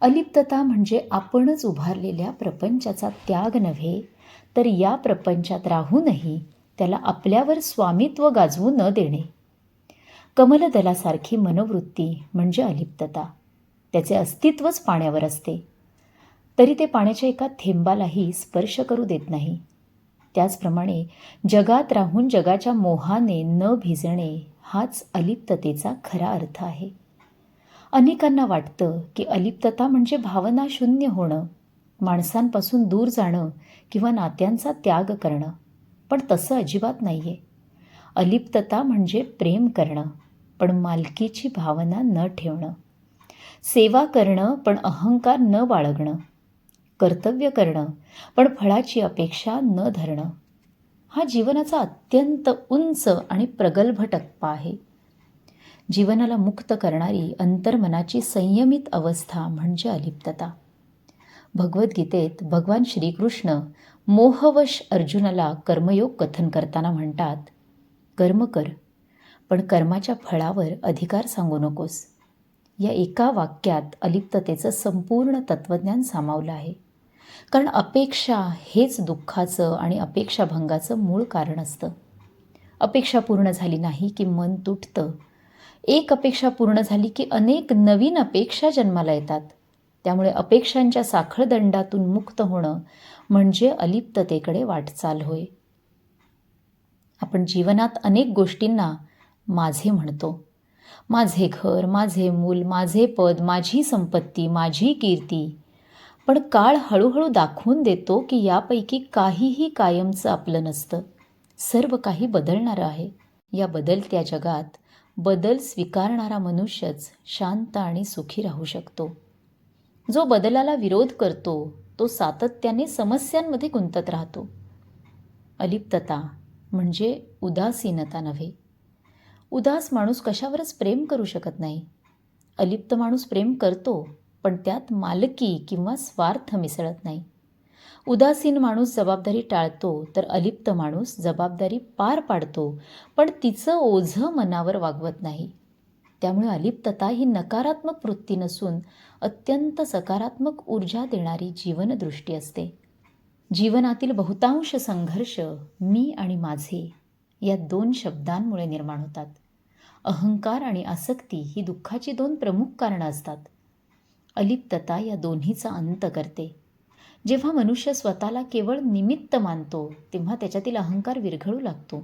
अलिप्तता म्हणजे आपणच उभारलेल्या प्रपंचाचा त्याग नव्हे, तर या प्रपंचात राहूनही त्याला आपल्यावर स्वामित्व गाजवू न देणे. कमलदलासारखी मनोवृत्ती म्हणजे अलिप्तता. त्याचे अस्तित्वच पाण्यावर असते, तरी ते पाण्याच्या एका थेंबालाही स्पर्श करू देत नाही. त्याचप्रमाणे जगात राहून जगाच्या मोहाने न भिजणे हाच अलिप्ततेचा खरा अर्थ आहे. अनेकांना वाटतं की अलिप्तता म्हणजे भावना शून्य होणं, माणसांपासून दूर जाणं किंवा नात्यांचा त्याग करणं. पण तसं अजिबात नाही आहे. अलिप्तता म्हणजे प्रेम करणं, पण मालकीची भावना न ठेवणं. सेवा करणं, पण अहंकार न बाळगणं. कर्तव्य करणं, पण फळाची अपेक्षा न धरणं. हा जीवनाचा अत्यंत उंच आणि प्रगल्भ टप्पा आहे. जीवनाला मुक्त करणारी अंतर्मनाची संयमित अवस्था म्हणजे अलिप्तता. भगवद्गीतेत भगवान श्रीकृष्ण मोहवश अर्जुनाला कर्मयोग कथन करताना म्हणतात, कर्म कर, पण कर्माच्या फळावर अधिकार सांगू नकोस. या एका वाक्यात अलिप्ततेचं संपूर्ण तत्त्वज्ञान सामावलं आहे. कारण अपेक्षा हेच दुःखाचं आणि अपेक्षाभंगाचं मूळ कारण असतं. अपेक्षा पूर्ण झाली नाही की मन तुटतं. एक अपेक्षा पूर्ण झाली की अनेक नवीन अपेक्षा जन्माला येतात. त्यामुळे अपेक्षांच्या साखळदंडातून मुक्त होणं म्हणजे अलिप्ततेकडे वाटचाल होय. आपण जीवनात अनेक गोष्टींना माझे म्हणतो. माझे घर, माझे मूल, माझे पद, माझी संपत्ती, माझी कीर्ती. पण काळ हळूहळू दाखवून देतो की यापैकी काहीही कायमचं आपलं नसतं. सर्व काही बदलणारं आहे. या बदलत्या जगात बदल स्वीकारणारा मनुष्यच शांत आणि सुखी राहू शकतो. जो बदलाला विरोध करतो तो सातत्याने समस्यांमध्ये गुंतत राहतो. अलिप्तता म्हणजे उदासीनता नव्हे. उदास माणूस कशावरच प्रेम करू शकत नाही. अलिप्त माणूस प्रेम करतो, पण त्यात मालकी किंवा स्वार्थ मिसळत नाही. उदासीन माणूस जबाबदारी टाळतो, तर अलिप्त माणूस जबाबदारी पार पाडतो, पण तिचं ओझं मनावर वागवत नाही. त्यामुळे अलिप्तता ही नकारात्मक वृत्ती नसून अत्यंत सकारात्मक ऊर्जा देणारी जीवनदृष्टी असते. जीवनातील बहुतांश संघर्ष मी आणि माझे या 2 शब्दांमुळे निर्माण होतात. अहंकार आणि आसक्ती ही दुःखाची 2 प्रमुख कारणं असतात. अलिप्तता या दोन्हीचा अंत करते. जेव्हा मनुष्य स्वतःला केवळ निमित्त मानतो, तेव्हा त्याच्यातील अहंकार विरघळू लागतो.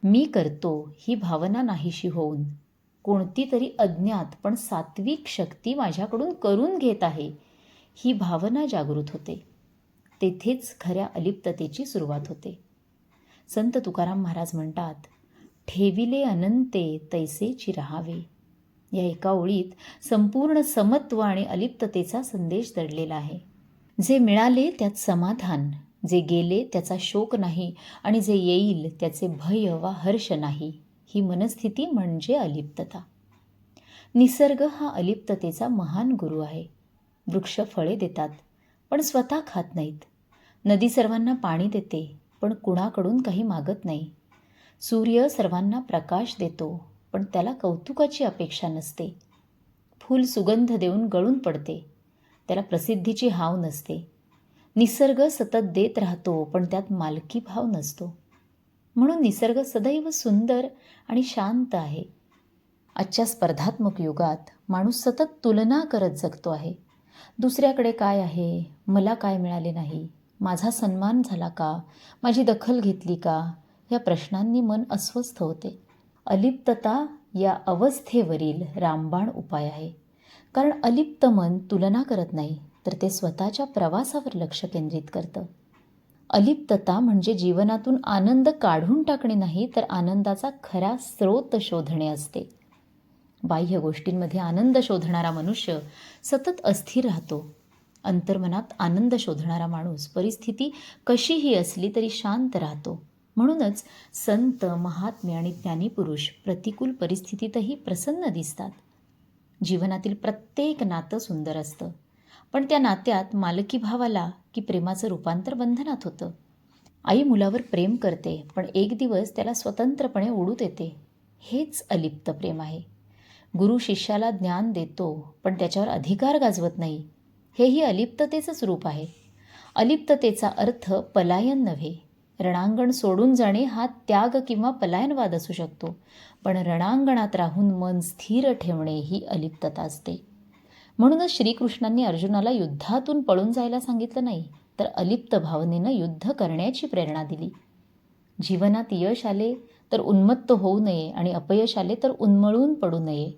मी करतो ही भावना नाहीशी होऊन कोणती तरी अज्ञात पण सात्विक शक्ती माझ्याकडून करून घेत आहे, ही भावना जागृत होते. तेथेच खऱ्या अलिप्ततेची सुरुवात होते. संत तुकाराम महाराज म्हणतात, ठेविले अनंते तैसेची राहावे. या एका ओळीत संपूर्ण समत्व आणि अलिप्ततेचा संदेश दडलेला आहे. जे मिळाले त्यात समाधान, जे गेले त्याचा शोक नाही आणि जे येईल त्याचे भय वा हर्ष नाही, ही मनस्थिती म्हणजे अलिप्तता. निसर्ग हा अलिप्ततेचा महान गुरु आहे. वृक्ष फळे देतात, पण स्वतः खात नाहीत. नदी सर्वांना पाणी देते, पण कुणाकडून काही मागत नाही. सूर्य सर्वांना प्रकाश देतो, पण त्याला कौतुकाची अपेक्षा नसते. फूल सुगंध देऊन गळून पडते, त्याला प्रसिद्धीची हाव नसते. निसर्ग सतत देत राहतो, पण त्यात मालकी भाव नसतो. म्हणून निसर्ग सदैव सुंदर आणि शांत आहे. आजच्या स्पर्धात्मक युगात माणूस सतत तुलना करत जगतो आहे. दुसऱ्याकडे काय आहे, मला काय मिळाले नाही, माझा सन्मान झाला का, माझी दखल घेतली का, या प्रश्नांनी मन अस्वस्थ होते. अलिप्तता या अवस्थेवरील रामबाण उपाय आहे. कारण अलिप्त मन तुलना करत नाही, तर ते स्वतःच्या प्रवासावर लक्ष केंद्रित करतं. अलिप्तता म्हणजे जीवनातून आनंद काढून टाकणे नाही, तर आनंदाचा खरा स्रोत शोधणे असते. बाह्य गोष्टींमध्ये आनंद शोधणारा मनुष्य सतत अस्थिर राहतो. अंतर्मनात आनंद शोधणारा माणूस परिस्थिती कशीही असली तरी शांत राहतो. म्हणूनच संत, महात्मे आणि ज्ञानीपुरुष प्रतिकूल परिस्थितीतही प्रसन्न दिसतात. जीवनातील प्रत्येक नातं सुंदर असतं, पण त्या नात्यात मालकी भाव आला की प्रेमाचं रूपांतर बंधनात होतं. आई मुलावर प्रेम करते, पण एक दिवस त्याला स्वतंत्रपणे उडू देते. हेच अलिप्त प्रेम आहे. गुरु शिष्याला ज्ञान देतो पण त्याच्यावर अधिकार गाजवत नाही, हेही अलिप्ततेचंच रूप आहे. अलिप्ततेचा अर्थ पलायन नव्हे. रणांगण सोडून जाणे हा त्याग किंवा पलायनवाद असू शकतो, पण रणांगणात राहून मन स्थिर ठेवणे ही अलिप्तता असते. म्हणूनच श्रीकृष्णांनी अर्जुनाला युद्धातून पळून जायला सांगितलं नाही, तर अलिप्त भावनेनं युद्ध करण्याची प्रेरणा दिली. जीवनात यश आले तर उन्मत्त होऊ नये आणि अपयश आले तर उन्मळून पडू नये.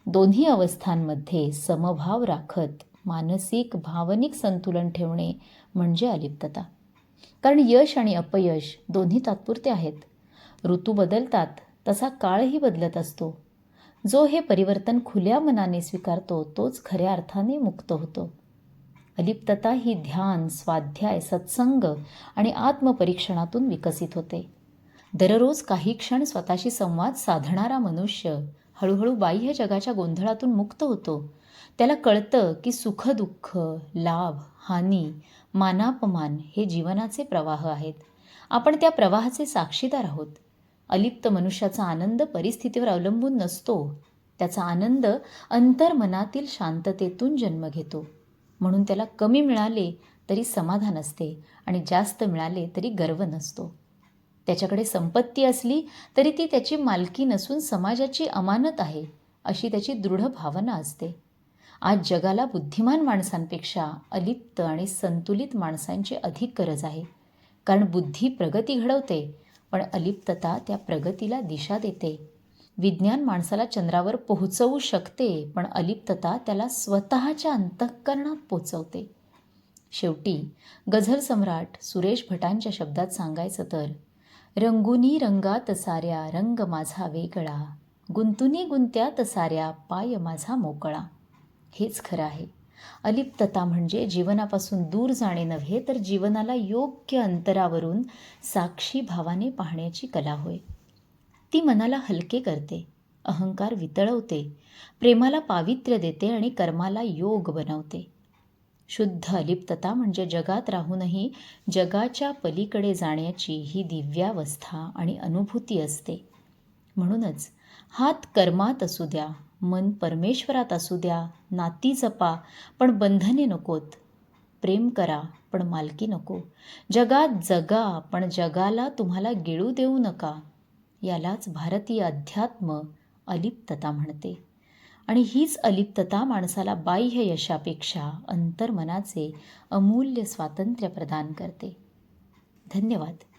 दोन्ही अवस्थांमध्ये समभाव राखत मानसिक भावनिक संतुलन ठेवणे म्हणजे अलिप्तता. कारण यश आणि अपयश दोन्ही तात्पुरते आहेत. ऋतू बदलतात तसा काळही बदलत असतो. जो हे परिवर्तन खुल्या मनाने स्वीकारतो तोच खऱ्या अर्थाने मुक्त होतो. अलिप्तता ही ध्यान, स्वाध्याय, सत्संग आणि आत्मपरीक्षणातून विकसित होते. दररोज काही क्षण स्वतःशी संवाद साधणारा मनुष्य हळूहळू बाह्य जगाच्या गोंधळातून मुक्त होतो. त्याला कळतं की सुख दुःख, लाभ हानी, मानापमान हे जीवनाचे प्रवाह आहेत. आपण त्या प्रवाहाचे साक्षीदार आहोत. अलिप्त मनुष्याचा आनंद परिस्थितीवर अवलंबून नसतो. त्याचा आनंद अंतर्मनातील शांततेतून जन्म घेतो. म्हणून त्याला कमी मिळाले तरी समाधान असते आणि जास्त मिळाले तरी गर्व नसतो. त्याच्याकडे संपत्ती असली तरी ती त्याची मालकी नसून समाजाची अमानत आहे, अशी त्याची दृढ भावना असते. आज जगाला बुद्धिमान माणसांपेक्षा अलिप्त आणि संतुलित माणसांची अधिक गरज आहे. कारण बुद्धी प्रगती घडवते, पण अलिप्तता त्या प्रगतीला दिशा देते. विज्ञान माणसाला चंद्रावर पोहोचवू शकते, पण अलिप्तता त्याला स्वतःच्या अंतःकरणात पोचवते. शेवटी गझल सम्राट सुरेश भटांच्या शब्दात सांगायचं तर, रंगुनी रंगात साऱ्या रंग माझा वेगळा, गुंतुनी गुंत्यात साऱ्या पाय माझा मोकळा. हेच खरं आहे. अलिप्तता म्हणजे जीवनापासून दूर जाणे नव्हे, तर जीवनाला योग्य अंतरावरून साक्षी भावाने पाहण्याची कला होय. ती मनाला हलके करते, अहंकार वितळवते, प्रेमाला पावित्र्य देते आणि कर्माला योग बनवते. शुद्ध अलिप्तता म्हणजे जगात राहूनही जगाच्या पलीकडे जाण्याची ही दिव्यावस्था आणि अनुभूती असते. म्हणूनच हात कर्मात असू द्या, मन परमेश्वरात असू द्या, नाती जपा पण बंधने नकोत, प्रेम करा पण मालकी नको, जगात जगा पण जगाला तुम्हाला गिळू देऊ नका. यालाच भारतीय अध्यात्म अलिप्तता म्हणते. आणि हीच अलिप्तता माणसाला बाह्य यशापेक्षा अंतर्मनाचे अमूल्य स्वातंत्र्य प्रदान करते. धन्यवाद.